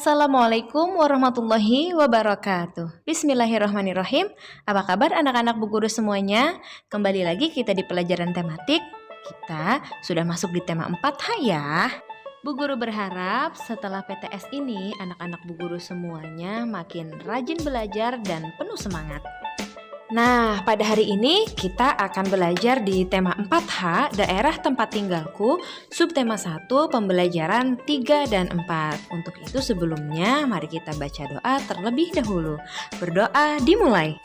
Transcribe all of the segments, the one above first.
Assalamualaikum warahmatullahi wabarakatuh. Bismillahirrahmanirrahim. Apa kabar anak-anak Bu Guru semuanya? Kembali lagi kita di pelajaran tematik. Kita sudah masuk di tema 4H ya. Bu Guru berharap setelah PTS ini anak-anak Bu Guru semuanya makin rajin belajar dan penuh semangat. Nah, pada hari ini kita akan belajar di tema 4H, daerah tempat tinggalku, subtema 1, pembelajaran 3 dan 4. Untuk itu sebelumnya mari kita baca doa terlebih dahulu. Berdoa dimulai.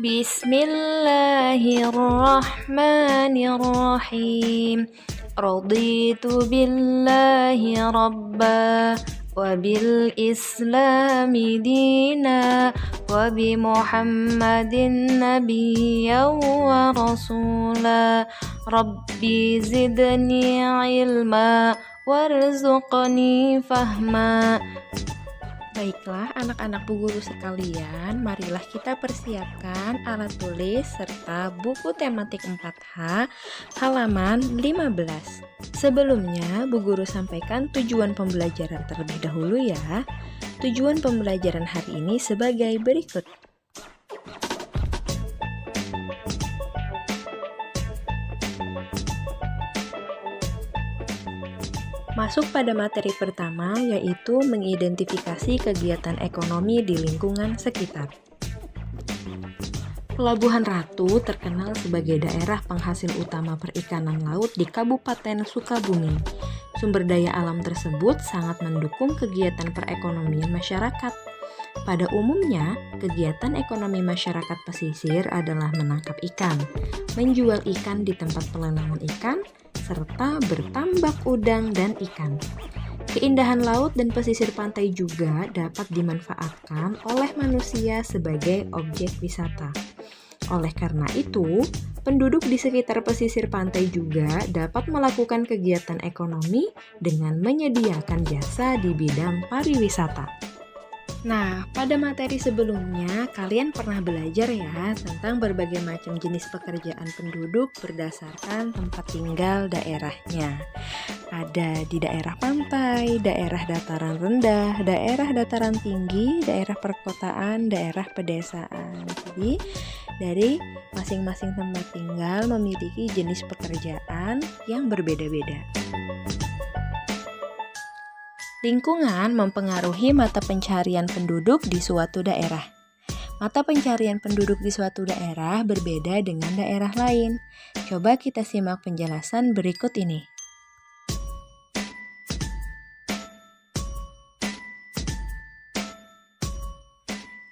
Bismillahirrahmanirrahim. Raditu billahi rabba wabil islami dina wabi muhammadin nabiyya wa rasula rabbi zidni ilma warzuqni fahma. Baiklah anak-anak Bu Guru sekalian, marilah kita persiapkan alat tulis serta buku tematik 4H halaman 15. Sebelumnya Bu Guru sampaikan tujuan pembelajaran terlebih dahulu ya. Tujuan pembelajaran hari ini sebagai berikut. Masuk pada materi pertama, yaitu mengidentifikasi kegiatan ekonomi di lingkungan sekitar. Pelabuhan Ratu terkenal sebagai daerah penghasil utama perikanan laut di Kabupaten Sukabumi. Sumber daya alam tersebut sangat mendukung kegiatan perekonomian masyarakat. Pada umumnya, kegiatan ekonomi masyarakat pesisir adalah menangkap ikan, menjual ikan di tempat pelelangan ikan, serta bertambak udang dan ikan. Keindahan laut dan pesisir pantai juga dapat dimanfaatkan oleh manusia sebagai objek wisata. Oleh karena itu, penduduk di sekitar pesisir pantai juga dapat melakukan kegiatan ekonomi dengan menyediakan jasa di bidang pariwisata. Nah, pada materi sebelumnya kalian pernah belajar ya tentang berbagai macam jenis pekerjaan penduduk berdasarkan tempat tinggal daerahnya. Ada di daerah pantai, daerah dataran rendah, daerah dataran tinggi, daerah perkotaan, daerah pedesaan. Jadi, dari masing-masing tempat tinggal memiliki jenis pekerjaan yang berbeda-beda. Lingkungan mempengaruhi mata pencarian penduduk di suatu daerah. Mata pencarian penduduk di suatu daerah berbeda dengan daerah lain. Coba kita simak penjelasan berikut ini.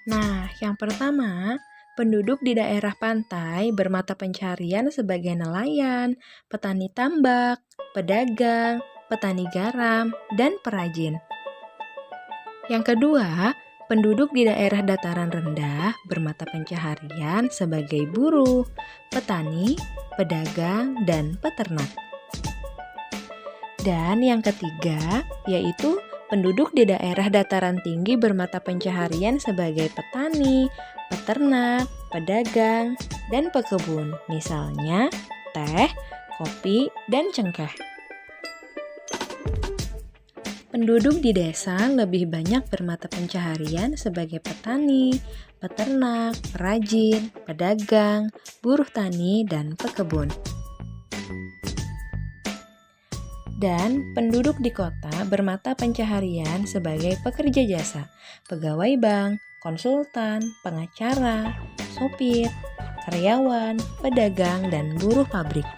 Nah, yang pertama, penduduk di daerah pantai bermata pencarian sebagai nelayan, petani tambak, pedagang, petani garam, dan perajin. Yang kedua, penduduk di daerah dataran rendah bermata pencaharian sebagai buruh, petani, pedagang, dan peternak. Dan yang ketiga, yaitu penduduk di daerah dataran tinggi bermata pencaharian sebagai petani, peternak, pedagang, dan pekebun, misalnya teh, kopi, dan cengkeh. Penduduk di desa lebih banyak bermata pencaharian sebagai petani, peternak, perajin, pedagang, buruh tani, dan pekebun. Dan penduduk di kota bermata pencaharian sebagai pekerja jasa, pegawai bank, konsultan, pengacara, sopir, karyawan, pedagang, dan buruh pabrik.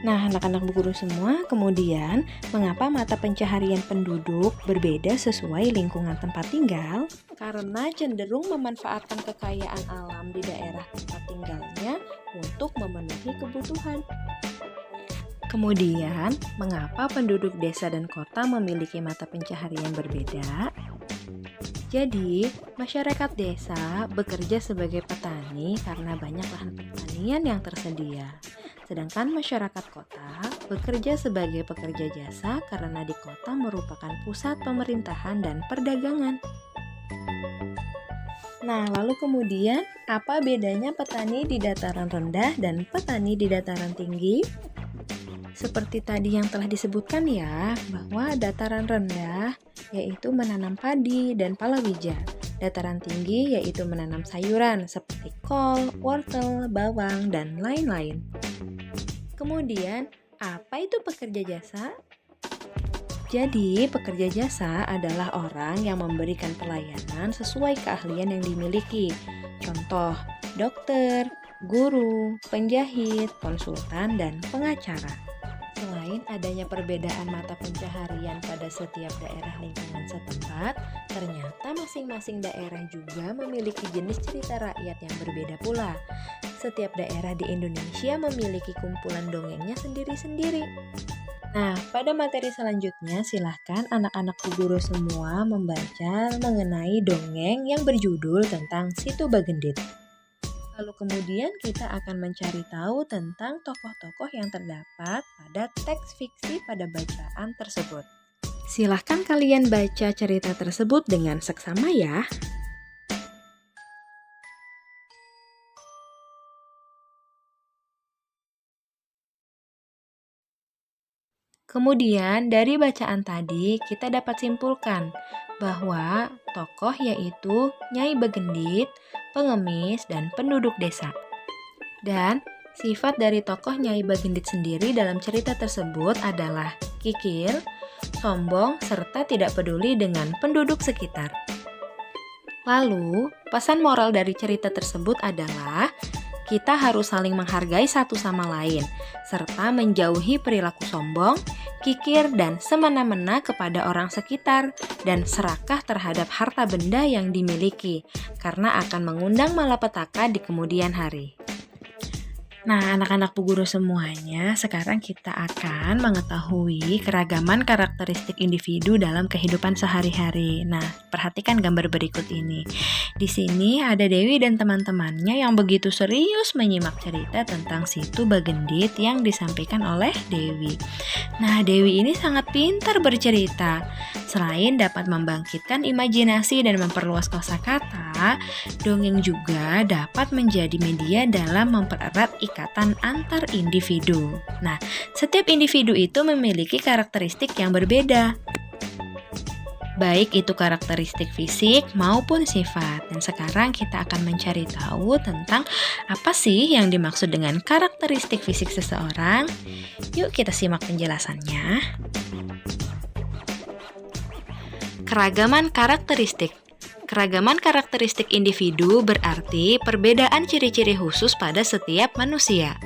Nah, anak-anak Bu Guru semua, kemudian mengapa mata pencaharian penduduk berbeda sesuai lingkungan tempat tinggal? Karena cenderung memanfaatkan kekayaan alam di daerah tempat tinggalnya untuk memenuhi kebutuhan. Kemudian, mengapa penduduk desa dan kota memiliki mata pencaharian berbeda? Jadi, masyarakat desa bekerja sebagai petani karena banyak lahan pertanian yang tersedia. Sedangkan masyarakat kota bekerja sebagai pekerja jasa karena di kota merupakan pusat pemerintahan dan perdagangan. Nah, lalu kemudian apa bedanya petani di dataran rendah dan petani di dataran tinggi? Seperti tadi yang telah disebutkan ya, bahwa dataran rendah yaitu menanam padi dan palawija. Dataran tinggi yaitu menanam sayuran seperti kol, wortel, bawang, dan lain-lain. Kemudian, apa itu pekerja jasa? Jadi, pekerja jasa adalah orang yang memberikan pelayanan sesuai keahlian yang dimiliki. Contoh, dokter, guru, penjahit, konsultan, dan pengacara. Selain adanya perbedaan mata pencaharian pada setiap daerah lingkungan setempat, ternyata masing-masing daerah juga memiliki jenis cerita rakyat yang berbeda pula. Setiap daerah di Indonesia memiliki kumpulan dongengnya sendiri-sendiri. Nah, pada materi selanjutnya silahkan anak-anak Bu Guru semua membaca mengenai dongeng yang berjudul tentang Situ Bagendit. Lalu kemudian kita akan mencari tahu tentang tokoh-tokoh yang terdapat pada teks fiksi pada bacaan tersebut. Silahkan kalian baca cerita tersebut dengan seksama ya. Kemudian dari bacaan tadi kita dapat simpulkan bahwa tokoh yaitu Nyai Begendit, pengemis, dan penduduk desa. Dan sifat dari tokoh Nyai Begendit sendiri dalam cerita tersebut adalah kikir, sombong, serta tidak peduli dengan penduduk sekitar. Lalu, pesan moral dari cerita tersebut adalah kita harus saling menghargai satu sama lain, serta menjauhi perilaku sombong, kikir, dan semena-mena kepada orang sekitar, dan serakah terhadap harta benda yang dimiliki, karena akan mengundang malapetaka di kemudian hari. Nah, anak-anak Bu Guru semuanya, sekarang kita akan mengetahui keragaman karakteristik individu dalam kehidupan sehari-hari. Nah, perhatikan gambar berikut ini. Di sini ada Dewi dan teman-temannya yang begitu serius menyimak cerita tentang Situ Bagendit yang disampaikan oleh Dewi. Nah, Dewi ini sangat pintar bercerita. Selain dapat membangkitkan imajinasi dan memperluas kosakata, dongeng juga dapat menjadi media dalam mempererat ikatan antar individu. Nah, setiap individu itu memiliki karakteristik yang berbeda, baik itu karakteristik fisik maupun sifat. Dan sekarang kita akan mencari tahu tentang apa sih yang dimaksud dengan karakteristik fisik seseorang. Yuk kita simak penjelasannya. Keragaman karakteristik. Keragaman karakteristik individu berarti perbedaan ciri-ciri khusus pada setiap manusia.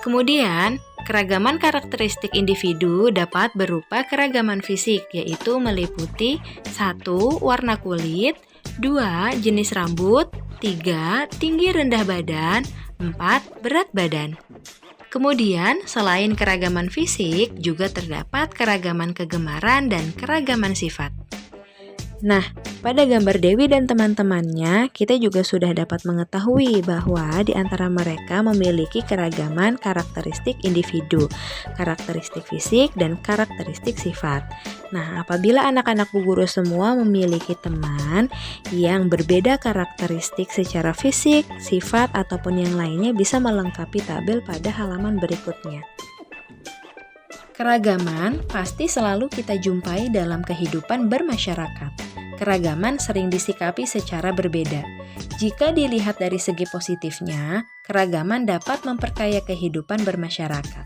Kemudian, keragaman karakteristik individu dapat berupa keragaman fisik, yaitu meliputi 1. Warna kulit, 2. Jenis rambut, 3. Tinggi rendah badan, 4. Berat badan. Kemudian, selain keragaman fisik, juga terdapat keragaman kegemaran dan keragaman sifat. Nah, pada gambar Dewi dan teman-temannya, kita juga sudah dapat mengetahui bahwa di antara mereka memiliki keragaman karakteristik individu, karakteristik fisik, dan karakteristik sifat. Nah, apabila anak-anak Bu Guru semua memiliki teman yang berbeda karakteristik secara fisik, sifat, ataupun yang lainnya, bisa melengkapi tabel pada halaman berikutnya. Keragaman pasti selalu kita jumpai dalam kehidupan bermasyarakat. Keragaman sering disikapi secara berbeda. Jika dilihat dari segi positifnya, keragaman dapat memperkaya kehidupan bermasyarakat.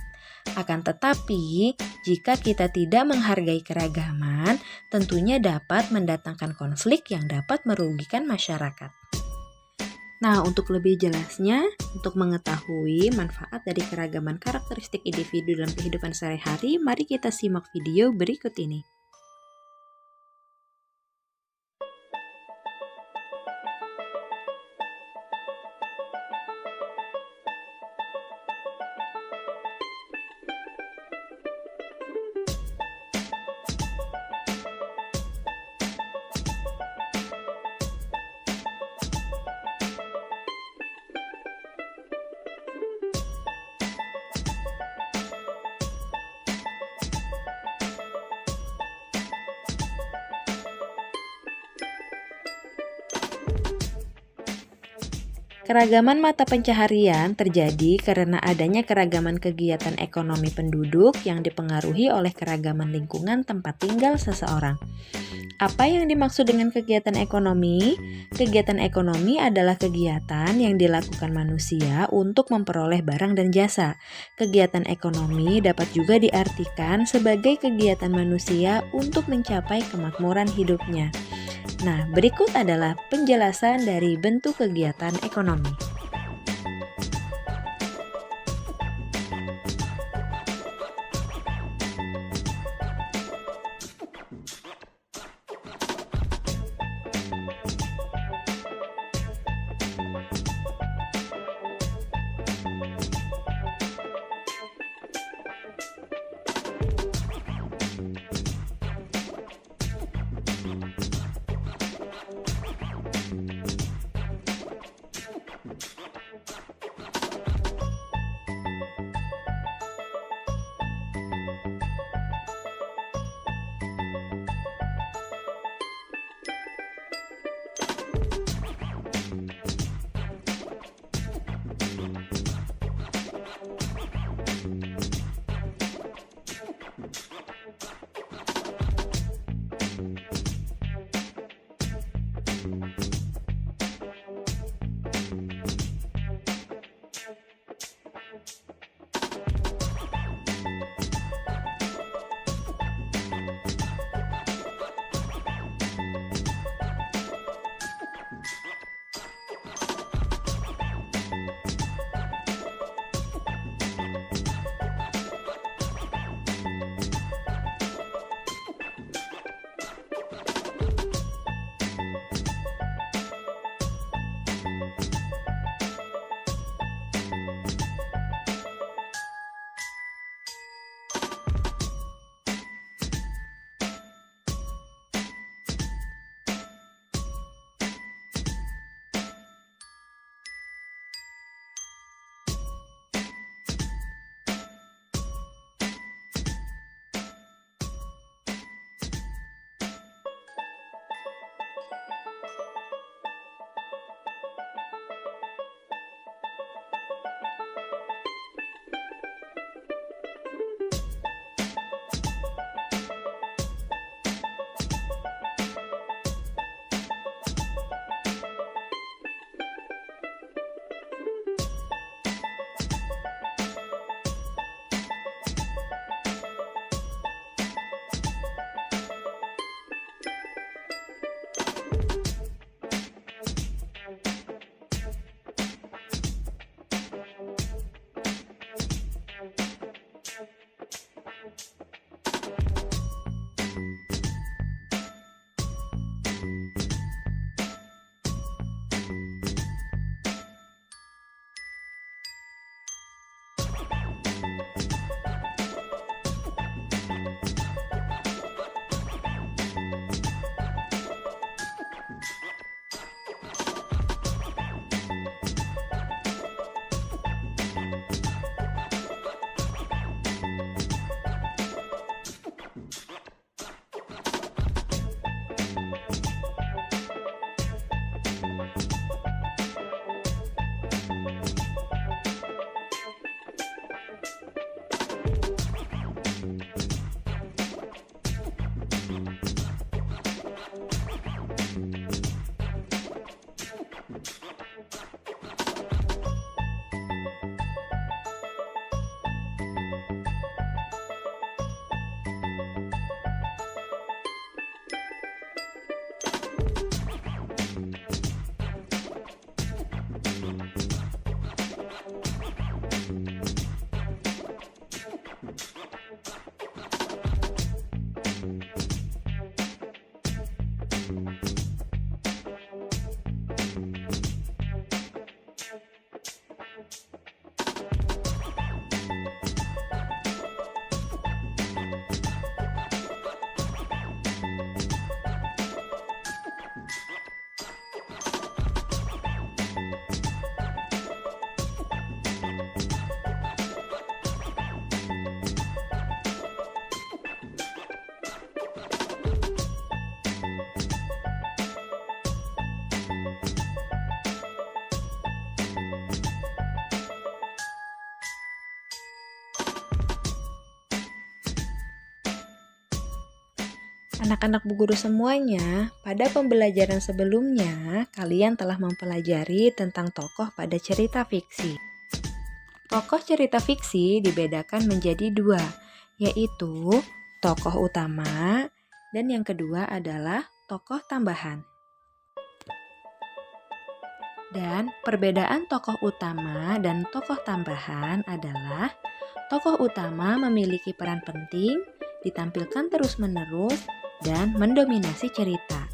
Akan tetapi, jika kita tidak menghargai keragaman, tentunya dapat mendatangkan konflik yang dapat merugikan masyarakat. Nah, untuk lebih jelasnya, untuk mengetahui manfaat dari keragaman karakteristik individu dalam kehidupan sehari-hari, mari kita simak video berikut ini. Keragaman mata pencaharian terjadi karena adanya keragaman kegiatan ekonomi penduduk yang dipengaruhi oleh keragaman lingkungan tempat tinggal seseorang. Apa yang dimaksud dengan kegiatan ekonomi? Kegiatan ekonomi adalah kegiatan yang dilakukan manusia untuk memperoleh barang dan jasa. Kegiatan ekonomi dapat juga diartikan sebagai kegiatan manusia untuk mencapai kemakmuran hidupnya. Nah, berikut adalah penjelasan dari bentuk kegiatan ekonomi. Anak-anak Bu Guru semuanya, pada pembelajaran sebelumnya, kalian telah mempelajari tentang tokoh pada cerita fiksi. Tokoh cerita fiksi dibedakan menjadi dua, yaitu tokoh utama dan yang kedua adalah tokoh tambahan. Dan perbedaan tokoh utama dan tokoh tambahan adalah tokoh utama memiliki peran penting, ditampilkan terus-menerus, dan mendominasi cerita.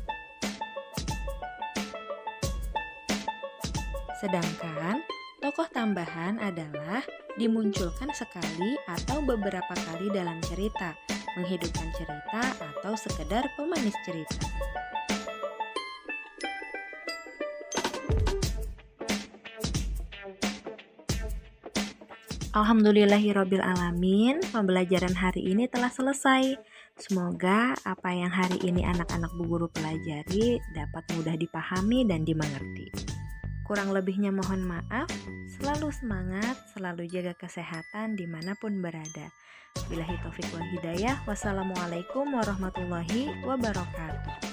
Sedangkan tokoh tambahan adalah dimunculkan sekali atau beberapa kali dalam cerita, menghidupkan cerita atau sekedar pemanis cerita. Alhamdulillahirrabbilalamin, pembelajaran hari ini telah selesai. Semoga apa yang hari ini anak-anak Bu Guru pelajari dapat mudah dipahami dan dimengerti. Kurang lebihnya mohon maaf, selalu semangat, selalu jaga kesehatan dimanapun berada. Billahi taufiq wal hidayah, wassalamualaikum warahmatullahi wabarakatuh.